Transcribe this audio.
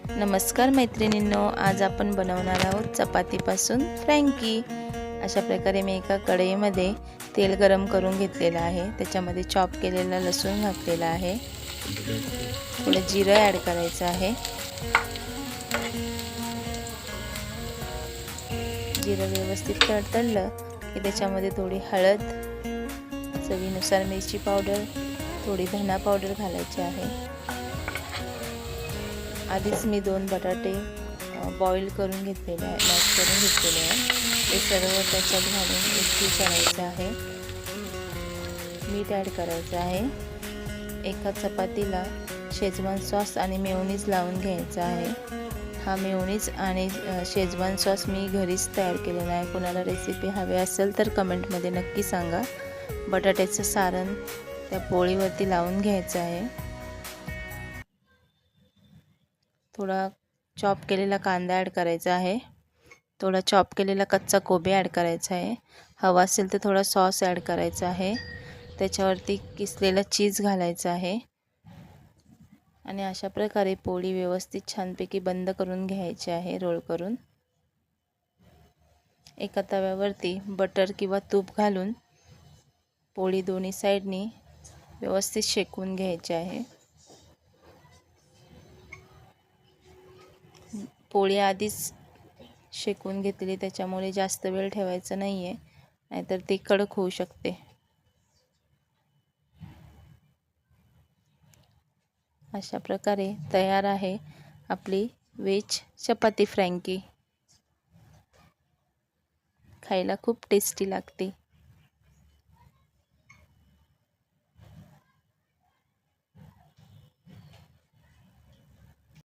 नमस्कार मैत्रिणींनो, आज आपण बनवणार आहोत चपातीपासून फ्रँकी। अशा प्रकारे मी एका कढईमध्ये तेल गरम करून घेतलेलं आहे। त्याच्यामध्ये चॉप केलेला लसूण घातलेला आहे। थोडं जिरं ॲड करायचं आहे। जिरं व्यवस्थित तडतडलं की त्याच्यामध्ये थोडी हळद, चवीनुसार मिरची पावडर, थोडी धना पावडर घालायची आहे। आधीच मी 2 बटाटे बॉईल करून घेतलेले आहे, मॅश करून घेतलेले आहे। ते सर्व त्याच्यात घालून एकजीव करायचं आहे। मीठ ॲड करायचं आहे। एका चपातीला शेजवान सॉस आणि मेयोनीज लावून घ्यायचा आहे। हा मेयोनीज आणि शेजवान सॉस मी घरीच तयार केलेला आहे। कोणाला रेसिपी हवी असेल तर कमेंटमध्ये नक्की सांगा। बटाट्याचं सारण त्या पोळीवरती लावून घ्यायचं आहे। थोडा चॉप केलेला कांदा ॲड करायचा आहे। थोडा चॉप केलेला कच्चा कोबी ॲड करायचा आहे। हवा असेल तर थोडा सॉस ॲड करायचा आहे। त्याच्यावरती किसलेला चीज घालायचं आहे आणि अशा प्रकारे पोळी व्यवस्थित छानपैकी बंद करून घ्यायची आहे, रोल करून। एका तव्यावरती बटर किंवा तूप घालून पोळी दोन्ही साईडनी व्यवस्थित शेकून घ्यायची आहे। पोळी आधीच शेकून घेतली, त्याच्यामुळे जास्त वेळ ठेवायचं नाही आहे, नाहीतर ती कडक होऊ शकते। अशा प्रकारे तयार आहे आपली व्हेज चपाती फ्रँकी। खायला खूप टेस्टी लागते।